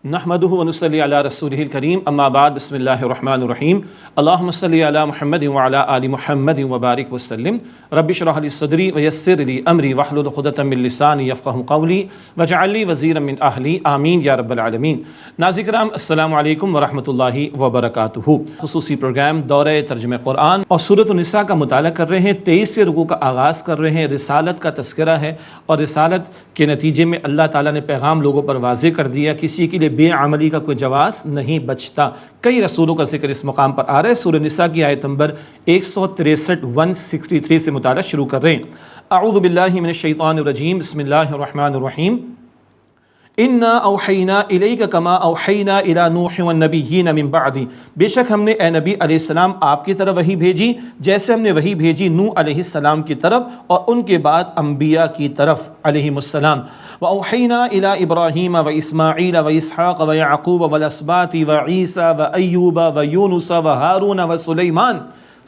نحمده ونصلي على رسوله الكريم اما بعد بسم الله الرحمن الرحيم اللهم صل على محمد وعلى آل محمد وبارك وسلم رب اشرح لي صدري ويسر لي امري واحلل عقدة من لساني يفقهوا قولي واجعل لي وزيرا من اهلي آمین یا رب العالمین۔ ناظرین کرام السلام علیکم ورحمۃ اللہ وبرکاتہ۔ خصوصی پروگرام دورہ ترجمہ قرآن اور سورۃ النساء کا مطالعہ کر رہے ہیں، 23ویں رکوع کا آغاز کر رہے ہیں۔ رسالت کا تذکرہ ہے اور رسالت کے نتیجے میں اللہ تعالیٰ نے پیغام لوگوں پر واضح کر دیا، کسی کے لیے بے عملی کا کوئی جواز نہیں بچتا۔ کئی رسولوں کا ذکر اس مقام پر آ رہا ہے۔ سورہ نساء کی آیت نمبر 163 سے مطالعہ شروع کر رہے ہیں۔ اعوذ باللہ من الشیطان الرجیم، بسم اللہ الرحمن الرحیم۔ انا اوحینا الیک کما اوحینا الی نوح والنبیین من بعد، بے شک ہم نے اے نبی علیہ السلام آپ کی طرف وحی بھیجی جیسے ہم نے وحی بھیجی نوح علیہ السلام کی طرف اور ان کے بعد انبیاء کی طرف علیہم السلام۔ وأوحينا إلى إبراهيم وإسماعيل وإسحاق ويعقوب والأسباط وعيسى وأيوب ويونس وهارون وسليمان۔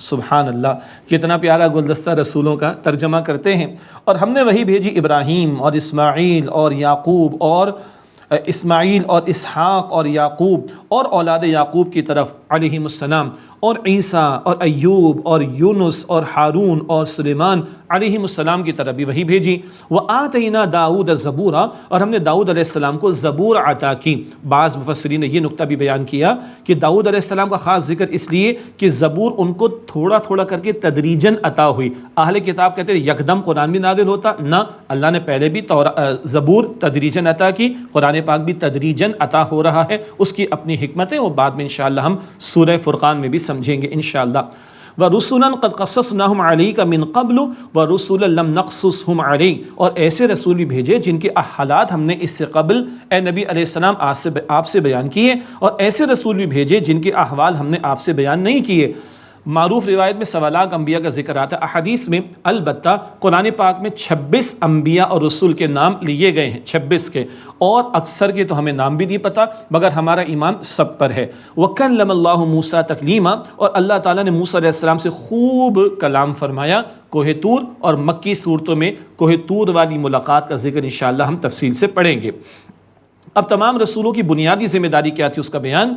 سبحان اللہ، کتنا پیارا گلدستہ رسولوں کا ترجمہ کرتے ہیں۔ اور ہم نے وہی بھیجی ابراہیم اور اسماعیل اور یعقوب اور اسحاق اور یعقوب اور اولاد یعقوب کی طرف علیہم السلام، اور عیسیٰ اور ایوب اور یونس اور ہارون اور سلیمان علیہم السلام کی طرف بھی وہی بھیجی۔ وآتینا داؤد زبورا، اور ہم نے داؤد علیہ السلام کو زبور عطا کی۔ بعض مفسرین نے یہ نقطہ بھی بیان کیا کہ داؤد علیہ السلام کا خاص ذکر اس لیے کہ زبور ان کو تھوڑا تھوڑا کر کے تدریجاً عطا ہوئی۔ اہل کتاب کہتے ہیں یکدم قرآن بھی نازل ہوتا، نہ، اللہ نے پہلے بھی زبور تدریجاً عطا کی، قرآن پاک بھی تدریجاً عطا ہو رہا ہے۔ اس کی اپنی حکمت ہے، وہ بعد میں انشاءاللہ ہم سورہ فرقان میں بھی سمجھیں گے انشاءاللہ۔ وَرُسُلًا قَدْ قَصَّصْنَاهُمْ عَلَيْكَ مِنْ قَبْلُ وَرُسُلًا لَمْ نَقْصُصْهُمْ عَلَيْكَ، اور ایسے رسول بھی بھیجے جن کے حالات ہم نے اس سے قبل اے نبی علیہ السلام آپ سے بیان کیے، اور ایسے رسول بھی بھیجے جن کے احوال ہم نے آپ سے بیان نہیں کیے۔ معروف روایت میں 1.25 لاکھ انبیاء کا ذکر آتا ہے۔ احادیث میں البتہ قرآن پاک میں 26 انبیاء اور رسول کے نام لیے گئے ہیں، 26 کے، اور اکثر کے تو ہمیں نام بھی نہیں پتہ، مگر ہمارا ایمان سب پر ہے۔ وَكَلَّمَ اللَّهُ مُوسَىٰ تَكْلِيمًا، اور اللہ تعالیٰ نے موسیٰ علیہ السلام سے خوب کلام فرمایا۔ کوہ طور اور مکی صورتوں میں کوہ طور والی ملاقات کا ذکر انشاءاللہ ہم تفصیل سے پڑھیں گے۔ اب تمام رسولوں کی بنیادی ذمہ داری کیا تھی، اس کا بیان۔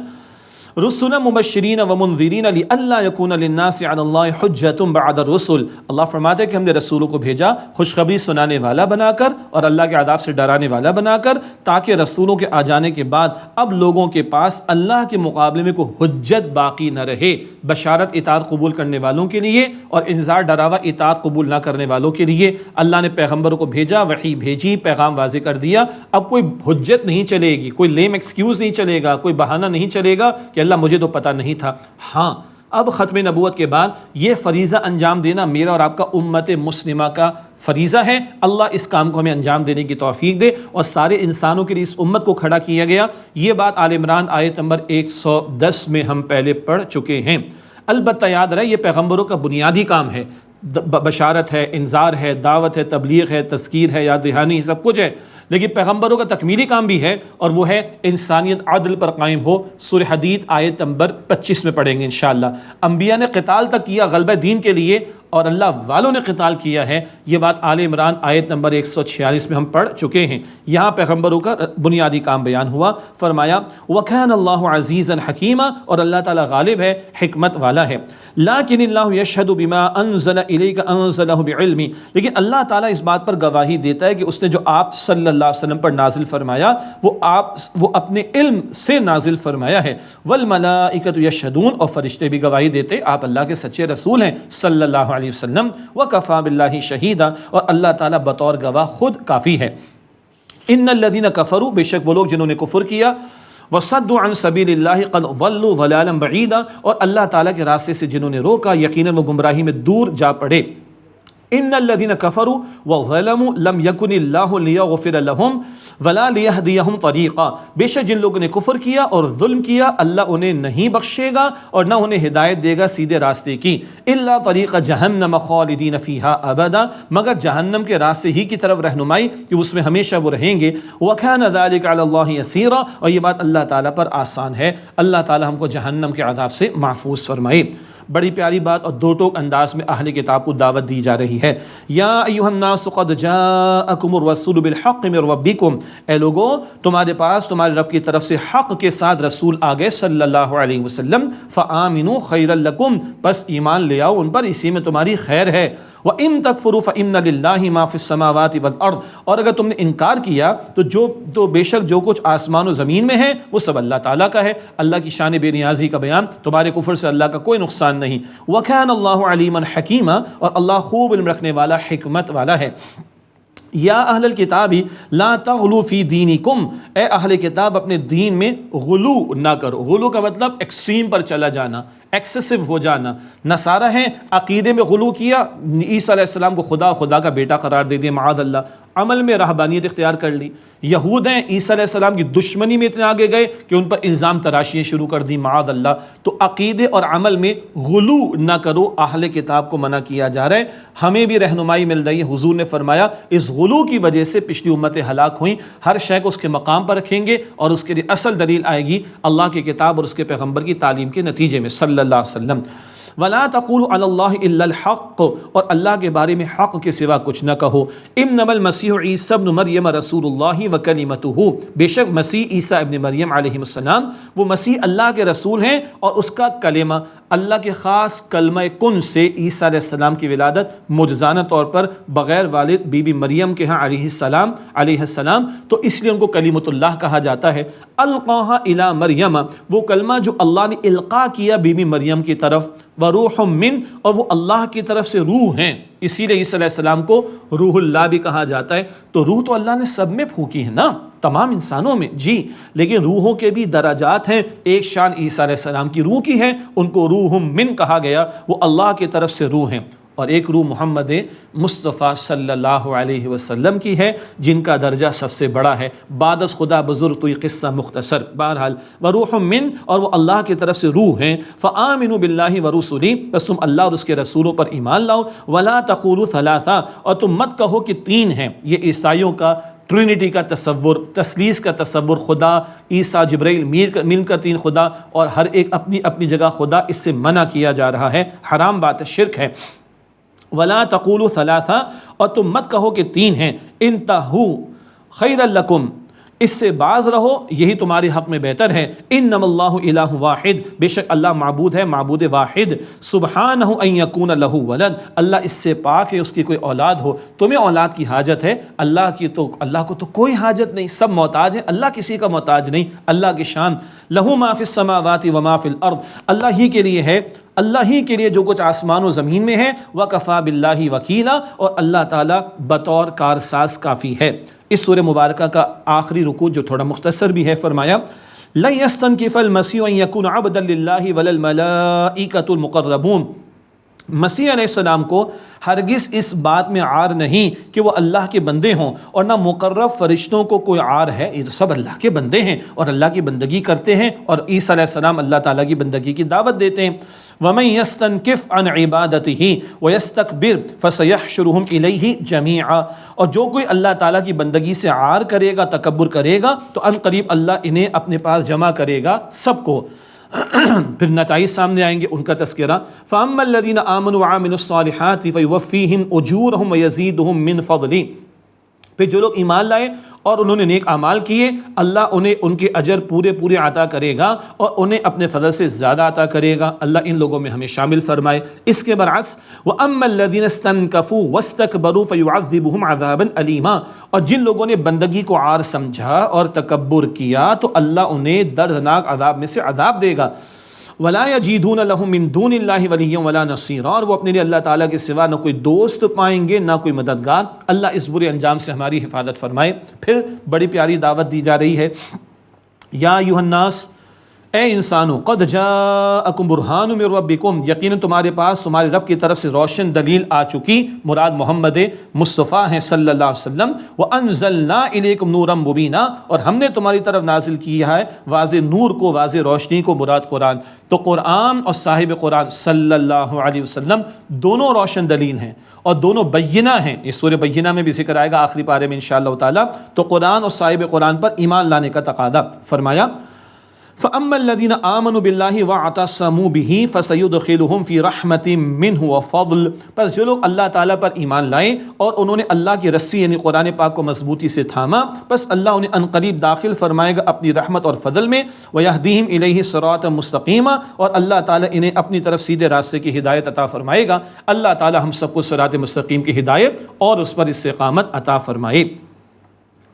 رسولا مبشرین ومنذرین لئلا یکون للناس علی اللہ حجۃ بعد الرسل، اللہ فرماتے ہیں کہ ہم نے رسولوں کو بھیجا خوشخبری سنانے والا بنا کر اور اللہ کے عذاب سے ڈرانے والا بنا کر، تاکہ رسولوں کے آ جانے کے بعد اب لوگوں کے پاس اللہ کے مقابلے میں کوئی حجت باقی نہ رہے۔ بشارت اطاعت قبول کرنے والوں کے لیے اور انذار ڈراوا اطاعت قبول نہ کرنے والوں کے لیے اللہ نے پیغمبروں کو بھیجا، وحی بھیجی، پیغام واضح کر دیا۔ اب کوئی حجت نہیں چلے گی، کوئی لیم ایکسکیوز نہیں چلے گا، کوئی بہانہ نہیں چلے گا کہ اللہ مجھے تو پتہ نہیں تھا۔ ہاں، اب ختم نبوت کے بعد یہ فریضہ انجام دینا میرا اور آپ کا امت مسلمہ کا فریضہ ہے۔ اللہ اس کام کو ہمیں انجام دینے کی توفیق دے، اور سارے انسانوں کے لیے اس امت کو کھڑا کیا گیا۔ یہ بات آل عمران آیت نمبر 110 میں ہم پہلے پڑھ چکے ہیں۔ البتہ یاد رہے یہ پیغمبروں کا بنیادی کام ہے، بشارت ہے، انذار ہے، دعوت ہے، تبلیغ ہے، تذکیر ہے، یاد دہانی، سب کچھ ہے، لیکن پیغمبروں کا تکمیلی کام بھی ہے، اور وہ ہے انسانیت عدل پر قائم ہو۔ سورہ حدید آیت نمبر 25 میں پڑھیں گے انشاءاللہ۔ انبیاء نے قتال تک کیا غلبہ دین کے لیے، اور اللہ والوں نے قتال کیا ہے، یہ بات آل عمران آیت نمبر 146 میں ہم پڑھ چکے ہیں۔ یہاں پیغمبروں کا بنیادی کام بیان ہوا۔ فرمایا وَكَانَ اللَّهُ عَزِيزًا حَكِيمًا، اور اللہ تعالیٰ غالب ہے، حکمت والا ہے۔ لَكِنِ اللَّهُ يَشْهَدُ بِمَا أَنزَلَ إِلَيْكَ أَنزَلَهُ بِعِلْمِ، لیکن اللہ تعالیٰ اس بات پر گواہی دیتا ہے کہ اس نے جو آپ صلی اللہ علیہ وسلم پر نازل فرمایا وہ اپنے علم سے نازل فرمایا ہے۔ وَالْمَلَائِكَةُ يَشْهَدُونَ، اور فرشتے بھی گواہی دیتے آپ اللہ کے سچے رسول ہیں صلی اللہ علیہ وسلم۔ وَكَفَى بِاللَّهِ شَهِيدًا، اور اللہ تعالیٰ بطور گواہ خود کافی ہے۔ إِنَّ الَّذِينَ كَفَرُوا، بے شک وہ لوگ جنہوں نے کفر کیا، وَصَدُّوا عَن سَبِيلِ اللَّهِ قَدْ ضَلُّوا ضَلَالًا بَعِيدًا، اور اللہ تعالیٰ کے راستے سے جنہوں نے روکا یقیناً وہ گمراہی میں دور جا پڑے۔ ان الذين كفروا وظلموا لم يكن الله ليغفر لهم ولا ليهديهم طريقا، بے شک جن لوگوں نے کفر کیا اور ظلم کیا اللہ انہیں نہیں بخشے گا اور نہ انہیں ہدایت دے گا سیدھے راستے کی۔ الا طریق جہنم خالدین فیها ابدا، مگر جہنم کے راستے ہی کی طرف رہنمائی کہ اس میں ہمیشہ وہ رہیں گے۔ وكان ذلك على الله يسيرا، اور یہ بات اللہ تعالیٰ پر آسان ہے، اللہ تعالیٰ ہم کو جہنم کے عذاب سے محفوظ فرمائے۔ بڑی پیاری بات اور دو ٹوک انداز میں اہل کتاب کو دعوت دی جا رہی ہے۔ یا ایھا الناس قد جاءکم الرسول بالحق من ربکم، اے لوگو تمہارے پاس تمہارے رب کی طرف سے حق کے ساتھ رسول آ گئے صلی اللہ علیہ وسلم، فآمنوا خیرا لکم، بس ایمان لے آؤ ان پر، اسی میں تمہاری خیر ہے۔ وَإِن تَكْفُرُوا فَإِنَّ لِلَّهِ مَا فِي السَّمَاوَاتِ وَالْأَرْضِ، اور اگر تم نے انکار کیا تو بے شک جو کچھ آسمان و زمین میں ہے وہ سب اللہ تعالیٰ کا ہے۔ اللہ کی شان بے نیازی کا بیان، تمہارے کفر سے اللہ کا کوئی نقصان نہیں۔ وَكَانَ اللَّهُ عَلِيمًا حَكِيمًا، اور اللہ خوب علم رکھنے والا، حکمت والا ہے۔ یا اہل الکتاب لا تغلو فی دینکم، اے اہل کتاب اپنے دین میں غلو نہ کرو۔ غلو کا مطلب ایکسٹریم پر چلا جانا، ایکسیسو ہو جانا۔ نصارہ ہیں عقیدے میں غلو کیا، عیسیٰ علیہ السلام کو خدا کا بیٹا قرار دے دیا معاذ اللہ، عمل میں رہبانیت اختیار کر لی۔ یہود ہیں عیسیٰ علیہ السلام کی دشمنی میں اتنے آگے گئے کہ ان پر الزام تراشیاں شروع کر دی معاذ اللہ۔ تو عقیدے اور عمل میں غلو نہ کرو، اہل کتاب کو منع کیا جا رہا ہے۔ ہمیں بھی رہنمائی مل رہی ہے، حضور نے فرمایا اس غلو کی وجہ سے پچھلی امتیں ہلاک ہوئیں۔ ہر شے کو اس کے مقام پر رکھیں گے اور اس کے لیے اصل دلیل آئے گی اللہ کی کتاب اور اس کے پیغمبر کی تعلیم کے نتیجے میں صلی اللہ علیہ وسلم۔ وَلَا تَقُولُوا عَلَى اللَّهِ إِلَّا الْحَقِّ، اور اللہ کے بارے میں حق کے سوا کچھ نہ کہو۔ اِنَّمَا الْمَسِيحُ عِيسَى ابْنُ مَرْيَمَ رَسُولُ اللَّهِ وَكَلِمَتُهُ، بے شک مسیح عیسیٰ ابن مریم علیہ السلام وہ مسیح اللہ کے رسول ہیں اور اس کا کلمہ، اللہ کے خاص کلمہ کن سے عیسیٰ علیہ السلام کی ولادت معجزانہ طور پر بغیر والد بی بی مریم کے ہاں علیہ السلام، تو اس لیے ان کو کلیمۃ اللہ کہا جاتا ہے۔ القاہا الی مریم، وہ کلمہ جو اللہ نے القاء کیا بی بی مریم کی طرف، وروح من، اور وہ اللہ کی طرف سے روح ہیں، اسی لیے عیسیٰ علیہ السلام کو روح اللہ بھی کہا جاتا ہے۔ تو روح تو اللہ نے سب میں پھونکی ہے نا، تمام انسانوں میں، جی، لیکن روحوں کے بھی درجات ہیں۔ ایک شان عیسیٰ علیہ السلام کی روح کی ہے، ان کو روح من کہا گیا، وہ اللہ کی طرف سے روح ہیں۔ اور ایک روح محمد مصطفیٰ صلی اللہ علیہ وسلم کی ہے، جن کا درجہ سب سے بڑا ہے۔ بعد از خدا بزرگ تو یہ قصہ مختصر، بہرحال وروح من، اور وہ اللہ کی طرف سے روح ہیں۔ فآمنوا باللہ ورسلہ، بس تم اللہ اور اس کے رسولوں پر ایمان لاؤ۔ ولا تقولوا ثلاثہ، اور تم مت کہو کہ تین ہیں۔ یہ عیسائیوں کا ٹرینٹی کا تصور، تثلیث کا تصور، خدا، عیسیٰ، جبرائیل مل کر تین خدا، اور ہر ایک اپنی اپنی جگہ خدا، اس سے منع کیا جا رہا ہے، حرام بات ہے، شرک ہے۔ ولا تقولوا ثلاثہ، اور تم مت کہو کہ تین ہیں۔ انتہوا خیرا لکم، اس سے باز رہو، یہی تمہارے حق میں بہتر ہے۔ انما اللہ الہ واحد، بے شک اللہ معبود ہے، معبود واحد۔ سبحانہ ان یکون لہ ولد، اللہ اس سے پاک ہے اس کی کوئی اولاد ہو۔ تمہیں اولاد کی حاجت ہے، اللہ کو تو کوئی حاجت نہیں، سب محتاج ہیں، اللہ کسی کا محتاج نہیں۔ اللہ کی شان، لہ ما فی السماوات و ما فی الارض، اللہ ہی کے لیے ہے، اللہ ہی کے لیے جو کچھ آسمان و زمین میں ہے۔ وکفیٰ باللہ وکیلا، اور اللہ تعالیٰ بطور کارساز کافی ہے۔ اس سورہ مبارکہ کا آخری رکوع جو تھوڑا مختصر بھی ہے، فرمایا لن یستنکف المسیح ان یکون عبدا للہ ولا الملائکۃ المقربون، مسیح علیہ السلام کو ہرگز اس بات میں عار نہیں کہ وہ اللہ کے بندے ہوں، اور نہ مقرب فرشتوں کو کوئی عار ہے، یہ سب اللہ کے بندے ہیں اور اللہ کی بندگی کرتے ہیں، اور عیسیٰ علیہ السلام اللہ تعالیٰ کی بندگی کی دعوت دیتے ہیں۔ وَمَن يَسْتَنْكِفْ عَنْ عِبَادَتِهِ وَيَسْتَكْبِرْ فَسَيَحْشُرُهُمْ إِلَيْهِ جَمِيعًا، اور جو کوئی اللہ تعالیٰ کی بندگی سے عار کرے گا، تکبر کرے گا، تو ان قریب اللہ انہیں اپنے پاس جمع کرے گا، سب کو۔ پھر نتائج سامنے آئیں گے ان کا تذکرہ۔ فَأَمَّا الَّذِينَ آمَنُوا وَعَمِلُوا الصَّالِحَاتِ فَيُوَفِّيهِمْ أُجُورَهُمْ وَيَزِيدُهُمْ مِنْ فَضْلِهِ، پھر جو لوگ ایمان لائے اور انہوں نے نیک اعمال کیے، اللہ انہیں ان کے اجر پورے عطا کرے گا اور انہیں اپنے فضل سے زیادہ عطا کرے گا۔ اللہ ان لوگوں میں ہمیں شامل فرمائے۔ اس کے برعکس وَأَمَّا الَّذِينَ اسْتَنكَفُوا وَاسْتَكْبَرُوا فَيُعَذِّبُهُمْ عَذَابًا أَلِيمًا، اور جن لوگوں نے بندگی کو عار سمجھا اور تکبر کیا تو اللہ انہیں دردناک عذاب میں سے عذاب دے گا۔ وَلَا يَجِدُونَ لَهُم مِّن دُونِ اللَّهِ وَلِيًّا وَلَا نَصِيرًا، اور وہ اپنے لیے اللہ تعالیٰ کے سوا نہ کوئی دوست پائیں گے نہ کوئی مددگار۔ اللہ اس برے انجام سے ہماری حفاظت فرمائے۔ پھر بڑی پیاری دعوت دی جا رہی ہے، یا ایھا الناس، اے انسانو، قد جاءکم برہان من ربکم، یقیناً تمہارے پاس تمہارے رب کی طرف سے روشن دلیل آ چکی، مراد محمد مصطفیٰ ہیں صلی اللہ علیہ وسلم۔ وانزلنا الیکم نورا مبینا، اور ہم نے تمہاری طرف نازل کیا ہے واضح نور کو، واضح روشنی کو، مراد قرآن۔ تو قرآن اور صاحب قرآن صلی اللہ علیہ وسلم دونوں روشن دلیل ہیں اور دونوں بینہ ہیں۔ اس سورہ بینہ میں بھی ذکر آئے گا آخری پارے میں انشاءاللہ تعالی۔ تو قرآن اور صاحب قرآن پر ایمان لانے کا تقاضا فرمایا۔ فَأَمَّا الَّذِينَ آمَنُوا بِاللَّهِ وَاعْتَصَمُوا بِهِ فَسَيُدْخِلُهُم فِي رَحْمَةٍ مِّنْهُ وَفَضْلٍ، پس جو لوگ اللہ تعالیٰ پر ایمان لائے اور انہوں نے اللہ کی رسی یعنی قرآن پاک کو مضبوطی سے تھاما، پس اللہ انہیں عنقریب داخل فرمائے گا اپنی رحمت اور فضل میں، وَيَهْدِيهِمْ إِلَيْهِ صِرَاطًا مُسْتَقِيمًا، اور اللہ تعالیٰ انہیں اپنی طرف سیدھے راستے کی ہدایت عطا فرمائے گا۔ اللہ تعالیٰ ہم سب کو صراط مستقیم کی ہدایت اور اس پر استقامت عطا فرمائے۔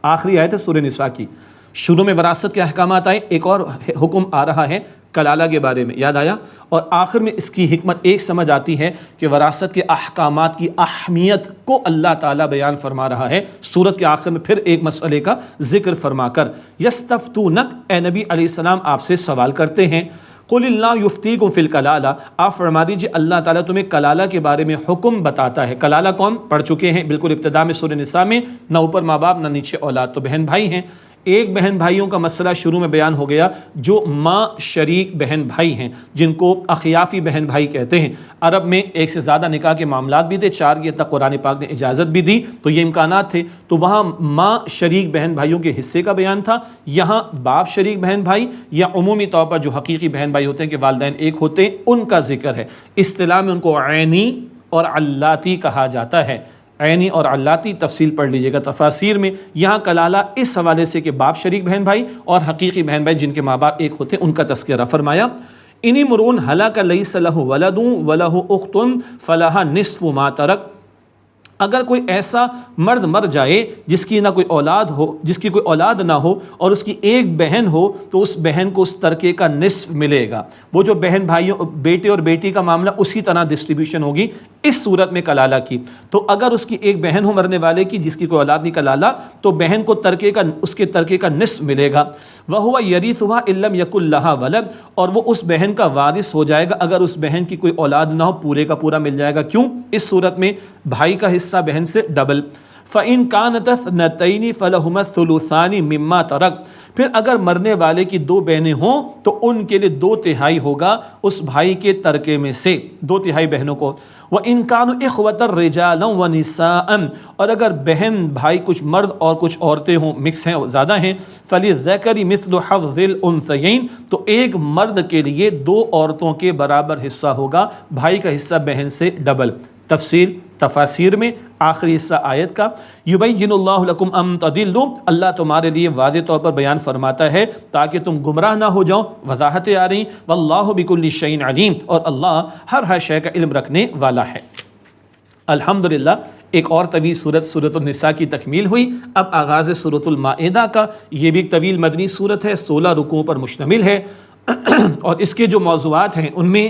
آخری آیت ہے سورہ نساء کی، شروع میں وراثت کے احکامات آئے، ایک اور حکم آ رہا ہے کلالہ کے بارے میں، یاد آیا؟ اور آخر میں اس کی حکمت ایک سمجھ آتی ہے کہ وراثت کے احکامات کی اہمیت کو اللہ تعالیٰ بیان فرما رہا ہے سورت کے آخر میں، پھر ایک مسئلے کا ذکر فرما کر، یستفتونک، اے نبی علیہ السلام آپ سے سوال کرتے ہیں، قل اللہ یفتیکم فی الکلالہ، آپ فرما دیجیے اللہ تعالیٰ تمہیں کلالہ کے بارے میں حکم بتاتا ہے۔ کلالہ کون؟ پڑھ چکے ہیں بالکل ابتدا میں سورہ نساء میں، نہ اوپر ماں باپ نہ نیچے اولاد، تو بہن بھائی ہیں۔ ایک بہن بھائیوں کا مسئلہ شروع میں بیان ہو گیا، جو ماں شریک بہن بھائی ہیں، جن کو اخیافی بہن بھائی کہتے ہیں۔ عرب میں ایک سے زیادہ نکاح کے معاملات بھی تھے، 4 کی تک قرآن پاک نے اجازت بھی دی، تو یہ امکانات تھے، تو وہاں ماں شریک بہن بھائیوں کے حصے کا بیان تھا۔ یہاں باپ شریک بہن بھائی یا عمومی طور پر جو حقیقی بہن بھائی ہوتے ہیں کہ والدین ایک ہوتے ہیں، ان کا ذکر ہے۔ اصطلاح میں ان کو عینی اور علاتی کہا جاتا ہے۔ عینی اور علاتی تفصیل پڑھ لیجئے گا تفاسیر میں۔ یہاں کلالہ اس حوالے سے کہ باپ شریک بہن بھائی اور حقیقی بہن بھائی جن کے ماں باپ ایک ہوتے ہیں، ان کا تذکرہ فرمایا۔ ان امرؤ ہلک لیس لہ ولد ولہ اخت فلہا نصف ما ترک، اگر کوئی ایسا مرد مر جائے جس کی نہ کوئی اولاد ہو، جس کی کوئی اولاد نہ ہو اور اس کی ایک بہن ہو، تو اس بہن کو اس ترکے کا نصف ملے گا۔ وہ جو بہن بھائیوں، بیٹے اور بیٹی کا معاملہ اسی طرح ڈسٹریبیوشن ہوگی اس صورت میں کلالہ کی۔ تو اگر اس کی ایک بہن ہو مرنے والے کی جس کی کوئی اولاد نہیں کلالہ، تو بہن کو اس کے ترکے کا نصف ملے گا۔ وَهُوَ يَرِثُهَا إِن لَّمْ يَكُن لَّهَا وَلَدٌ، اور وہ اس بہن کا وارث ہو جائے گا اگر اس بہن کی کوئی اولاد نہ ہو، پورے کا پورا مل جائے گا۔ کیوں؟ اس صورت میں بھائی کا حصہ بہن سے ڈبل۔ فَإِن كَانَتْ اثْنَتَيْنِ فَلَهُمَا الثُّلُثَانِ مِمَّا تَرَكَ، پھر اگر مرنے والے کی 2 بہنیں ہوں تو ان کے لیے 2/3 ہوگا اس بھائی کے ترکے میں سے، 2/3 بہنوں کو۔ وَإِن كَانُوا إِخْوَةً رِجَالًا وَنِسَاءً، اور اگر بہن بھائی کچھ مرد اور کچھ عورتیں ہوں، مکس ہیں، زیادہ ہیں، فَلِلذَّكَرِ مِثْلُ حَظِّ الْأُنثَيَيْنِ، تو ایک مرد کے لیے 2 عورتوں کے برابر حصہ ہوگا، بھائی کا حصہ بہن سے ڈبل۔ تفصیل تفاسیر میں آخری حصہ آیت کا، یبین اللہ لکم ان تضلوا، اللہ تمہارے لیے واضح طور پر بیان فرماتا ہے تاکہ تم گمراہ نہ ہو جاؤ، وضاحتیں آ رہی، واللہ بکل شیء علیم، اور اللہ ہر شے کا علم رکھنے والا ہے۔ الحمدللہ ایک اور طویل سورۃ النساء کی تکمیل ہوئی۔ اب آغاز سورۃ المائدہ کا، یہ بھی ایک طویل مدنی سورت ہے، 16 رکوعوں پر مشتمل ہے، اور اس کے جو موضوعات ہیں ان میں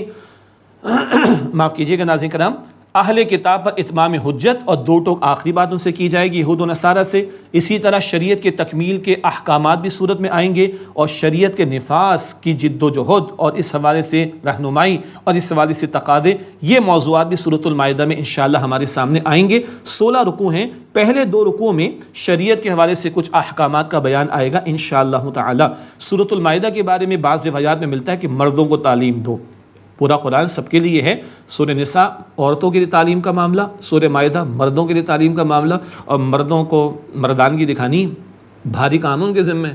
معاف کیجیے گا ناظرین کرام، اہل کتاب پر اتمام حجت اور 2 ٹوک آخری بات ان سے کی جائے گی یہود و نصارہ سے۔ اسی طرح شریعت کے تکمیل کے احکامات بھی صورت میں آئیں گے، اور شریعت کے نفاذ کی جد و جہد اور اس حوالے سے رہنمائی اور اس حوالے سے تقاضے، یہ موضوعات بھی سورۃ المائدہ میں انشاءاللہ ہمارے سامنے آئیں گے۔ 16 رکوع ہیں، پہلے 2 رکوعوں میں شریعت کے حوالے سے کچھ احکامات کا بیان آئے گا انشاءاللہ تعالی۔ سورۃ المائدہ کے بارے میں بعض روایات میں ملتا ہے کہ مردوں کو تعلیم دو، پورا قرآن سب کے لیے ہے۔ سورہ نساء عورتوں کے لیے تعلیم کا معاملہ، سورہ مائدہ مردوں کے لیے تعلیم کا معاملہ، اور مردوں کو مردانگی دکھانی، بھاری کام ان کے ذمہ،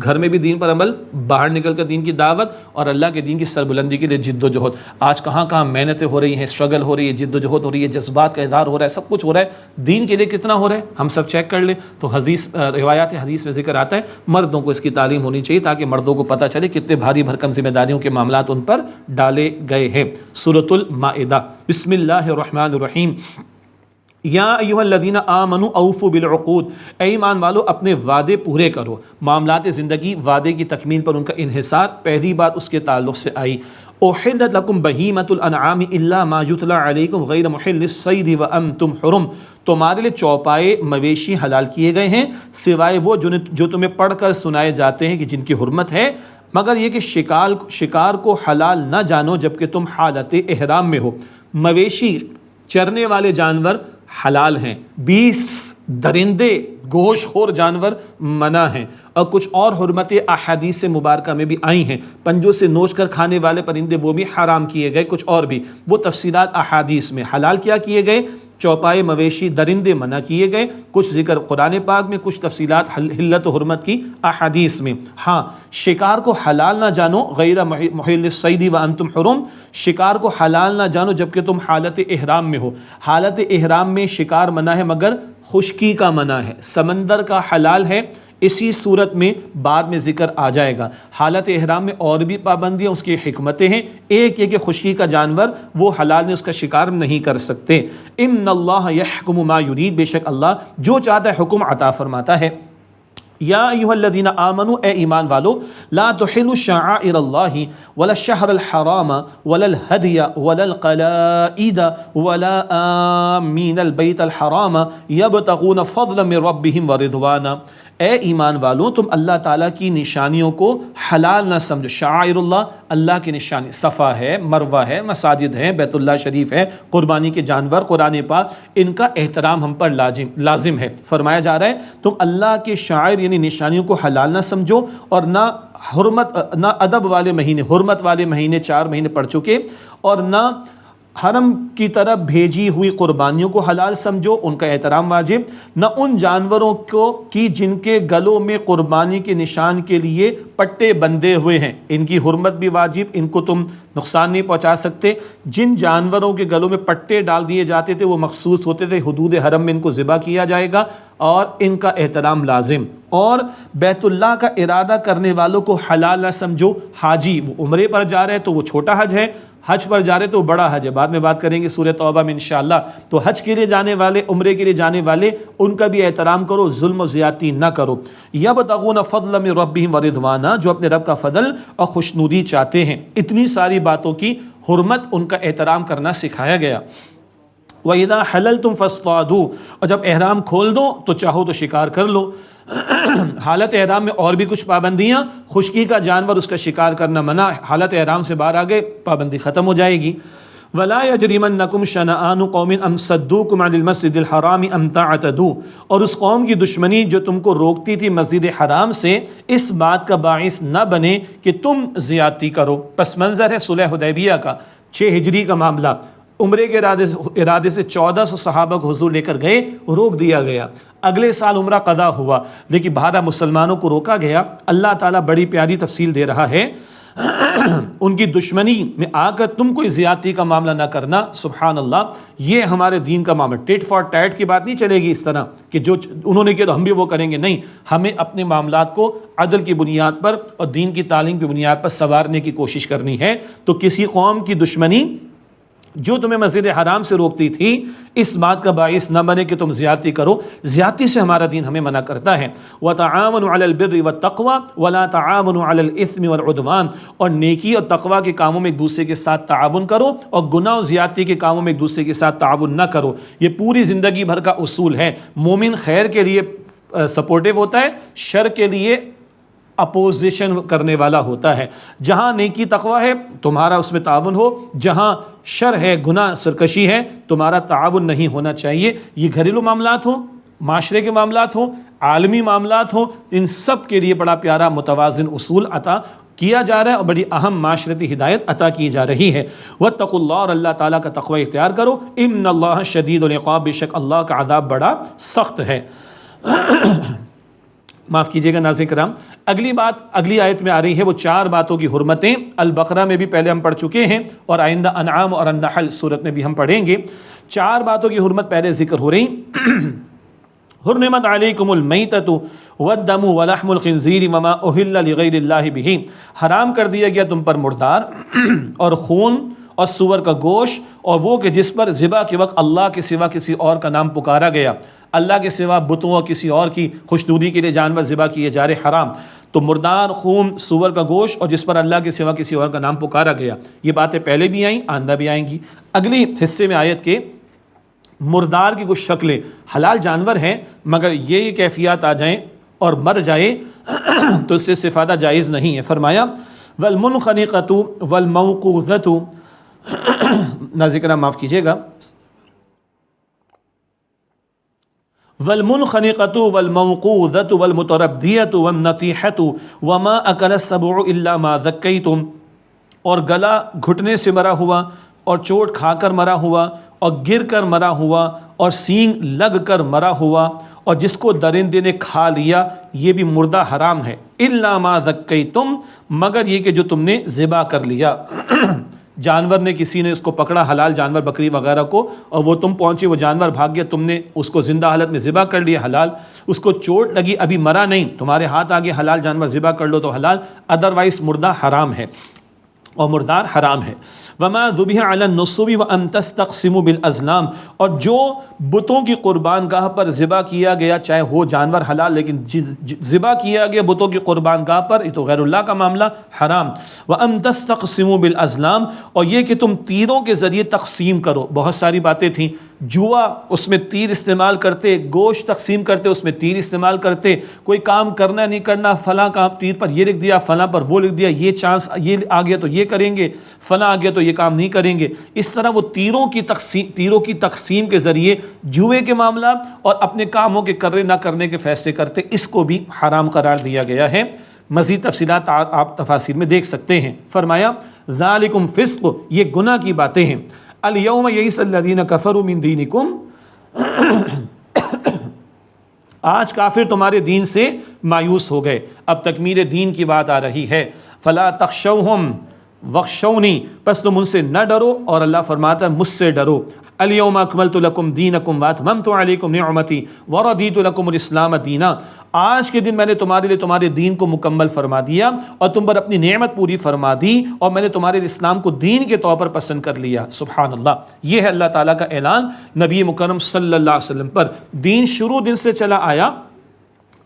گھر میں بھی دین پر عمل، باہر نکل کر دین کی دعوت اور اللہ کے دین کی سربلندی کے لیے جد و جہد۔ آج کہاں کہاں محنتیں ہو رہی ہیں، اسٹرگل ہو رہی ہے، جد و جہد ہو رہی ہے، جذبات کا اظہار ہو رہا ہے، سب کچھ ہو رہا ہے، دین کے لیے کتنا ہو رہا ہے ہم سب چیک کر لیں۔ تو روایات حدیث میں ذکر آتا ہے مردوں کو اس کی تعلیم ہونی چاہیے تاکہ مردوں کو پتہ چلے کتنے بھاری بھرکم ذمہ داریوں کے معاملات ان پر ڈالے گئے ہیں۔ سورۃ المائدہ، بسم اللہ الرحمن الرحیم۔ یا ایھا الذین آمنوا اوفوا بالعقود، اے ایمان والو اپنے وعدے پورے کرو۔ معاملات زندگی وعدے کی تکمیل پر ان کا انحصار، پہلی بات اس کے تعلق سے آئی۔ احلت لکم بہیمۃ الانعام الا ما یتلی علیکم غیر محل الصید وانتم حرم، تمہارے لیے چوپائے مویشی حلال کیے گئے ہیں سوائے وہ جو تمہیں پڑھ کر سنائے جاتے ہیں کہ جن کی حرمت ہے، مگر یہ کہ شکار کو حلال نہ جانو جبکہ تم حالت احرام میں ہو۔ مویشی چرنے والے جانور حلال ہیں، 20 درندے گوشت خور جانور منع ہیں، اور کچھ اور حرمتیں احادیث مبارکہ میں بھی آئی ہیں. پنجوں سے نوچ کر کھانے والے پرندے وہ بھی حرام کیے گئے, کچھ اور بھی وہ تفصیلات احادیث میں. حلال کیا کیے گئے؟ چوپائے مویشی درندے منع کیے گئے, کچھ ذکر قرآن پاک میں, کچھ تفصیلات حلت و حرمت کی احادیث میں. ہاں, شکار کو حلال نہ جانو غیر محل الصید وانتم حرم, شکار کو حلال نہ جانو جبکہ تم حالت احرام میں ہو. حالت احرام میں شکار منع ہے مگر خشکی کا منع ہے. سمندر کا حلال ہے, اسی صورت میں بعد میں ذکر آ جائے گا. حالت احرام میں اور بھی پابندیاں, اس کی حکمتیں ہیں. ایک یہ کہ خشکی کا جانور وہ حلال میں اس کا شکار نہیں کر سکتے. ان اللہ یحکم ما یرید, بے شک اللہ جو چاہتا ہے حکم عطا فرماتا ہے. یا ایھا الذین آمنوا, اے ایمان والو, لا تحلوا شعائر اللہ ولا الشہر الحرام ولا الہدی ولا القلائد ولا آمین البیت الحرام یبتغون فضلا من ربہم ورضوانا. اے ایمان والوں, تم اللہ تعالیٰ کی نشانیوں کو حلال نہ سمجھو. شعائر اللہ, اللہ کی نشانی, صفا ہے, مروہ ہے, مساجد ہیں, بیت اللہ شریف ہے, قربانی کے جانور, قرآن پاک, ان کا احترام ہم پر لازم ہے. فرمایا جا رہا ہے تم اللہ کے شاعر یعنی نشانیوں کو حلال نہ سمجھو, اور نہ حرمت, نہ ادب والے مہینے, حرمت والے مہینے 4 مہینے پڑ چکے, اور نہ حرم کی طرف بھیجی ہوئی قربانیوں کو حلال سمجھو, ان کا احترام واجب. نہ ان جانوروں کو کی جن کے گلوں میں قربانی کے نشان کے لیے پٹے بندھے ہوئے ہیں, ان کی حرمت بھی واجب, ان کو تم نقصان نہیں پہنچا سکتے. جن جانوروں کے گلوں میں پٹے ڈال دیے جاتے تھے وہ مخصوص ہوتے تھے, حدود حرم میں ان کو ذبح کیا جائے گا, اور ان کا احترام لازم. اور بیت اللہ کا ارادہ کرنے والوں کو حلال نہ سمجھو. حاجی, وہ عمرے پر جا رہے ہیں تو وہ چھوٹا حج ہے, حج پر جا رہے تو بڑا حج ہے, بعد میں بات کریں گے سورہ توبہ میں انشاءاللہ. تو حج کے لیے جانے والے, عمرے کے لیے جانے والے, ان کا بھی احترام کرو, ظلم و زیادتی نہ کرو. یبتغون فضلا من ربہم ورضوانا, جو اپنے رب کا فضل اور خوشنودی چاہتے ہیں. اتنی ساری باتوں کی حرمت, ان کا احترام کرنا سکھایا گیا. وَإِذَا حَلَلْتُمْ فَاصْطَادُوا, اور جب احرام کھول دو تو چاہو تو شکار کر لو. حالت احرام میں اور بھی کچھ پابندیاں, خشکی کا جانور اس کا شکار کرنا منع, حالت احرام سے باہر آ گئے پابندی ختم ہو جائے گی. وَلَا يَجْرِمَنَّكُمْ شَنَآنُ قَوْمٍ أَن صَدُّوكُمْ عَنِ الْمَسْجِدِ الْحَرَامِ أَن تَعْتَدُوا, اور اس قوم کی دشمنی جو تم کو روکتی تھی مسجد حرام سے, اس بات کا باعث نہ بنے کہ تم زیادتی کرو. پس منظر ہے صلح حدیبیہ کا, 6 ہجری کا معاملہ. عمرے کے ارادے سے 1400 صحابہ کو حضور لے کر گئے, روک دیا گیا. اگلے سال عمرہ قضا ہوا, لیکن 12 مسلمانوں کو روکا گیا. اللہ تعالیٰ بڑی پیاری تفصیل دے رہا ہے, ان کی دشمنی میں آ کر تم کوئی زیادتی کا معاملہ نہ کرنا. سبحان اللہ, یہ ہمارے دین کا معاملہ. ٹیٹ فار ٹیٹ کی بات نہیں چلے گی اس طرح کہ جو انہوں نے کیا تو ہم بھی وہ کریں گے. نہیں, ہمیں اپنے معاملات کو عدل کی بنیاد پر اور دین کی تعلیم کی بنیاد پر سنوارنے کی کوشش کرنی ہے. تو کسی قوم کی دشمنی جو تمہیں مسجد حرام سے روکتی تھی, اس بات کا باعث نہ بنے کہ تم زیادتی کرو. زیادتی سے ہمارا دین ہمیں منع کرتا ہے. وَتَعَاوَنُوا عَلَى الْبِرِّ وَالتَّقْوَى وَلَا تَعَاوَنُوا عَلَى الْإِثْمِ وَالْعُدْوَانِ, اور نیکی اور تقوی کے کاموں میں ایک دوسرے کے ساتھ تعاون کرو, اور گناہ اور زیادتی کے کاموں میں ایک دوسرے کے ساتھ تعاون نہ کرو. یہ پوری زندگی بھر کا اصول ہے. مومن خیر کے لیے سپورٹیو ہوتا ہے, شر کے لیے اپوزیشن کرنے والا ہوتا ہے. جہاں نیکی تقوی ہے تمہارا اس میں تعاون ہو, جہاں شر ہے, گناہ, سرکشی ہے, تمہارا تعاون نہیں ہونا چاہیے. یہ گھریلو معاملات ہوں, معاشرے کے معاملات ہوں, عالمی معاملات ہوں, ان سب کے لیے بڑا پیارا متوازن اصول عطا کیا جا رہا ہے, اور بڑی اہم معاشرتی ہدایت عطا کی جا رہی ہے. واتقوا اللہ, اور اللہ تعالیٰ کا تقوی اختیار کرو. ان اللہ شدید العقاب, بے شک اللہ کا عذاب بڑا سخت ہے. معاف کیجیے گا ناظرین کرام, اگلی بات اگلی آیت میں آ رہی ہے, وہ 4 باتوں کی حرمتیں. البقرہ میں بھی پہلے ہم پڑھ چکے ہیں, اور آئندہ انعام اور النحل صورت میں بھی ہم پڑھیں گے. 4 باتوں کی حرمت پہلے ذکر ہو رہی. حرمت علیکم المیتۃ والدم ولحم الخنزیر وما اہل لغیر اللہ بہ, حرام کر دیا گیا تم پر مردار اور خون اور سور کا گوشت, اور وہ کہ جس پر ذبح کے وقت اللہ کے سوا کسی اور کا نام پکارا گیا. اللہ کے سوا بتوں اور کسی اور کی خوشنودی کے لیے جانور ذبح کیے جا رہے, حرام. تو مردار, خون, سور کا گوشت, اور جس پر اللہ کے سوا کسی اور کا نام پکارا گیا, یہ باتیں پہلے بھی آئیں, آئندہ بھی آئیں گی. اگلی حصے میں آیت کے مردار کی کچھ شکلیں, حلال جانور ہیں مگر یہ کیفیات آ جائیں اور مر جائے تو اس سے استفادہ جائز نہیں ہے. فرمایا وَالْمُنْخَنِقَةُ وَالْمَوْقُوذَةُ, ناظرین معاف کیجیے گا, والمنخنقۃ والموقوذۃ والمتردیۃ والنطیحۃ وما اکل السبع الا ما ذکیتم، اور گلا گھٹنے سے مرا ہوا اور چوٹ کھا کر مرا ہوا اور گر کر مرا ہوا اور سینگ لگ کر مرا ہوا اور جس کو درندے نے کھا لیا، یہ بھی مردہ حرام ہے، الا ما ذکیتم، مگر یہ کہ جو تم نے ذبح کر لیا۔ جانور نے، کسی نے اس کو پکڑا، حلال جانور بکری وغیرہ کو، اور وہ تم پہنچے، وہ جانور بھاگ گیا، تم نے اس کو زندہ حالت میں ذبح کر لیا، حلال۔ اس کو چوٹ لگی، ابھی مرا نہیں، تمہارے ہاتھ آگے حلال جانور ذبح کر لو تو حلال، ادروائز مردہ حرام ہے اور مردار حرام ہے۔ وما ذبح علی النصب وان تستقسموا بالازلام، اور جو بتوں کی قربان گاہ پر ذبح کیا گیا، چاہے وہ جانور حلال لیکن ذبح کیا گیا بتوں کی قربان گاہ پر، یہ تو غیر اللہ کا معاملہ، حرام۔ وان تستقسموا بالازلام، اور یہ کہ تم تیروں کے ذریعے تقسیم کرو، بہت ساری باتیں تھیں، جوا اس میں تیر استعمال کرتے، گوشت تقسیم کرتے اس میں تیر استعمال کرتے، کوئی کام کرنا نہیں کرنا، فلاں کام تیر پر یہ لکھ دیا، فلاں پر وہ لکھ دیا، یہ چانس یہ آ گیا تو یہ کریں گے، فلاں آ گیا تو یہ کام نہیں کریں گے، اس طرح وہ تیروں کی تقسیم کے ذریعے جوئے کے معاملات اور اپنے کاموں کے کرنے نہ کرنے کے فیصلے کرتے، اس کو بھی حرام قرار دیا گیا ہے۔ مزید تفصیلات آپ تفاسیر میں دیکھ سکتے ہیں۔ فرمایا ذالکم فسق، یہ گناہ کی باتیں ہیں۔ الیوم یئس الذین کفروا من دینکم، آج کافر تمہارے دین سے مایوس ہو گئے۔ اب تکمیل دین کی بات آ رہی ہے۔ فلا تخشوہم وخشونی، پس تم ان سے نہ ڈرو اور اللہ فرماتا ہے مجھ سے ڈرو۔ الیوم اکملت لکم دینکم واتممت علیکم نعمتی ورضیت لکم الاسلام دینا، آج کے دن میں نے تمہارے لیے تمہارے دین کو مکمل فرما دیا اور تم پر اپنی نعمت پوری فرما دی، اور میں نے تمہارے اسلام کو دین کے طور پر پسند کر لیا۔ سبحان اللہ، یہ ہے اللہ تعالیٰ کا اعلان نبی مکرم صلی اللہ علیہ وسلم پر۔ دین شروع دن سے چلا آیا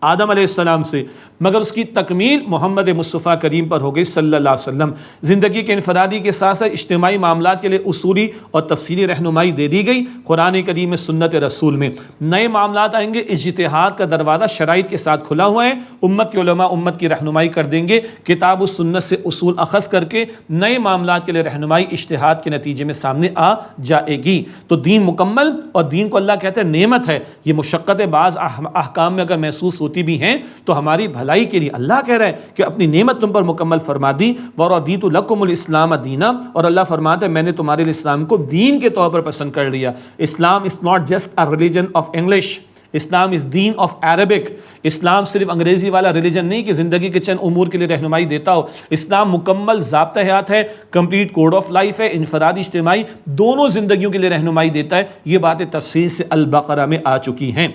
آدم علیہ السلام سے، مگر اس کی تکمیل محمد مصطفیٰ کریم پر ہو گئی صلی اللہ علیہ وسلم۔ زندگی کے انفرادی کے ساتھ ساتھ اجتماعی معاملات کے لیے اصولی اور تفصیلی رہنمائی دے دی گئی قرآن کریم میں، سنت رسول میں۔ نئے معاملات آئیں گے، اجتہاد کا دروازہ شرائط کے ساتھ کھلا ہوا ہے، امت کے علماء امت کی رہنمائی کر دیں گے، کتاب و سنت سے اصول اخذ کر کے نئے معاملات کے لیے رہنمائی اجتہاد کے نتیجے میں سامنے آ جائے گی۔ تو دین مکمل، اور دین کو اللہ کہتے ہیں نعمت ہے۔ یہ مشقتیں بعض احکام میں اگر محسوس ہوتی بھی ہیں تو ہماری بھلائی کے لیے اللہ کہہ رہا ہے کہ اپنی نعمت تم پر مکمل فرما دی، وَرَضِيتُ لَكُمُ الْإِسْلَامَ دِينًا، اور اللہ فرماتا ہے میں نے تمہارے لیے اسلام کو دین کے طور پر پسند کر لیا۔ Islam is not just a religion of English، Islam is دین آف عربک۔ اسلام صرف انگریزی والا ریلیجن نہیں کہ زندگی کے چند امور کے لیے رہنمائی دیتا ہو، اسلام مکمل ضابطہ حیات ہے، کمپلیٹ کوڈ آف لائف ہے، انفرادی اجتماعی دونوں زندگیوں کے لیے رہنمائی دیتا ہے۔ یہ باتیں تفصیل سے البقرہ میں آ چکی ہیں۔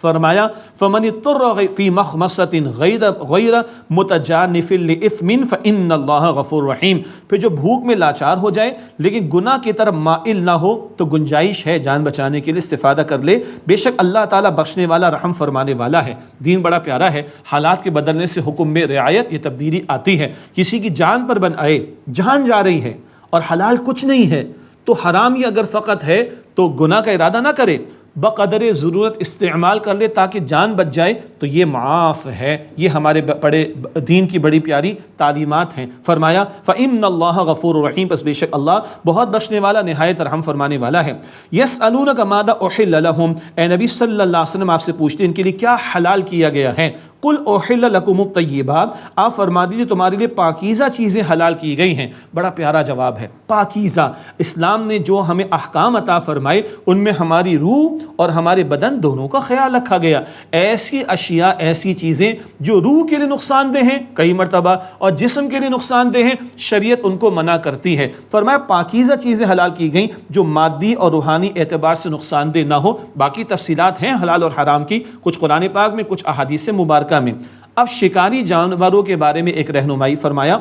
فرمایا فمن اضطر فی مخمصۃ غیر متجانف لإثم فإن اللہ غفور رحیم، پھر جو بھوک میں لاچار ہو جائے لیکن گناہ کی طرف مائل نہ ہو تو گنجائش ہے جان بچانے کے لیے، استفادہ کر لے، بے شک اللہ تعالیٰ بخشنے والا رحم فرمانے والا ہے۔ دین بڑا پیارا ہے، حالات کے بدلنے سے حکم میں رعایت یہ تبدیلی آتی ہے۔ کسی کی جان پر بن آئے، جان جا رہی ہے اور حلال کچھ نہیں ہے تو حرام ہی اگر فقط ہے تو گناہ کا ارادہ نہ کرے، بقدر ضرورت استعمال کر لے تاکہ جان بچ جائے، تو یہ معاف ہے۔ یہ ہمارے بڑے دین کی بڑی پیاری تعلیمات ہیں۔ فرمایا فَإِنَّ اللَّهَ غَفُورٌ رَحِيمٌ، بس بے شک اللہ بہت بخشنے والا، نہایت رحم فرمانے والا ہے۔ يَسْأَلُونَكَ مَاذَا أُحِلَّ لَهُمْ، اے نبی صلی اللہ علیہ وسلم آپ سے پوچھتے ہیں ان کے لیے کیا حلال کیا گیا ہے۔ قُلْ أُحِلَّ لَكُمُ الطَّيِّبَاتُ، آپ فرما دیجیے تمہارے لیے پاکیزہ چیزیں حلال کی گئی ہیں۔ بڑا پیارا جواب ہے، پاکیزہ۔ اسلام نے جو ہمیں احکام عطا فرمائے ان میں ہماری روح اور ہمارے بدن دونوں کا خیال رکھا گیا۔ ایسی اشیاء، ایسی چیزیں جو روح کے لیے نقصان دہ ہیں کئی مرتبہ اور جسم کے لیے نقصان دہ ہیں، شریعت ان کو منع کرتی ہے۔ فرمایا پاکیزہ چیزیں حلال کی گئیں جو مادی اور روحانی اعتبار سے نقصان دہ نہ ہو۔ باقی تفصیلات ہیں حلال اور حرام کی، کچھ قرآن پاک میں، کچھ احادیث مبارکہ میں۔ اب شکاری جانوروں کے بارے میں ایک رہنمائی فرمایا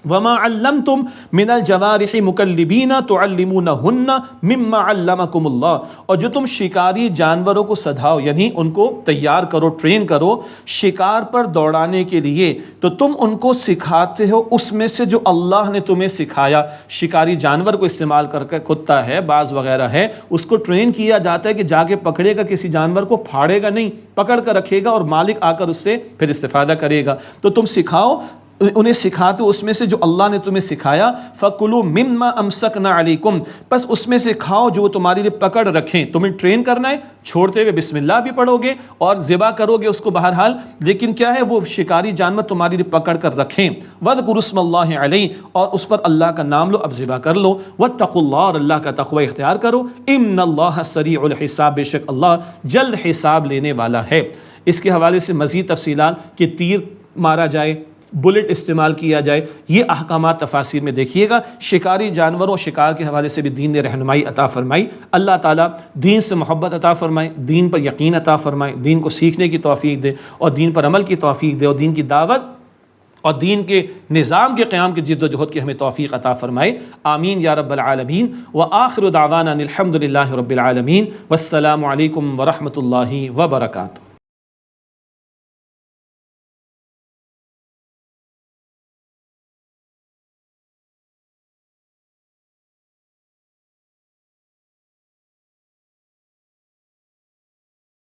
وَمَا عَلَّمْتُم مِّنَ الْجَوَارِحِ مُكَلِّبِينَ تُعَلِّمُونَهُنَّ مِمَّا عَلَّمَكُمُ اللَّهُ، اور جو تم شکاری جانوروں کو سدھاؤ، یعنی ان کو تیار کرو، ٹرین کرو شکار پر دوڑانے کے لیے، تو تم ان کو سکھاتے ہو اس میں سے جو اللہ نے تمہیں سکھایا۔ شکاری جانور کو استعمال کر کے، کتا ہے، باز وغیرہ ہے، اس کو ٹرین کیا جاتا ہے کہ جا کے پکڑے گا کسی جانور کو، پھاڑے گا نہیں، پکڑ کر رکھے گا اور مالک آ کر اس سے پھر استفادہ کرے گا۔ تو تم سکھاؤ انہیں سکھاتے ہو اس میں سے جو اللہ نے تمہیں سکھایا، فَكُلُوا مِمَّا أَمْسَكْنَا عَلَيْكُمْ، بس اس میں سے کھاؤ جو وہ تمہارے لیے پکڑ رکھیں. تمہیں ٹرین کرنا ہے، چھوڑتے ہوئے بسم اللہ بھی پڑھو گے اور ذبح کرو گے اس کو بہرحال، لیکن کیا ہے وہ شکاری جانور تمہارے لیے پکڑ کر رکھیں. وَاذْكُرُوا اسْمَ اللَّهِ عَلَيْهِ، اور اس پر اللہ کا نام لو، اب ذبح کر لو. وَاتَّقُوا اللَّهَ، اور اللہ کا تقوی اختیار کرو. إِنَّ اللَّهَ سَرِيعُ الْحِسَابِ، بے شک اللہ جلد حساب لینے والا ہے. اس کے حوالے سے مزید تفصیلات کہ تیر مارا جائے، بلٹ استعمال کیا جائے، یہ احکامات تفاسیر میں دیکھیے گا. شکاری جانوروں شکار کے حوالے سے بھی دین نے رہنمائی عطا فرمائی. اللہ تعالیٰ دین سے محبت عطا فرمائے، دین پر یقین عطا فرمائے، دین کو سیکھنے کی توفیق دے اور دین پر عمل کی توفیق دے اور دین کی دعوت اور دین کے نظام کے قیام کی جد و جہد کی ہمیں توفیق عطا فرمائے. آمین یا رب العالمین. وآخر دعوانا الحمد للہ رب العالمین. والسلام علیکم ورحمۃ اللہ وبرکاتہ.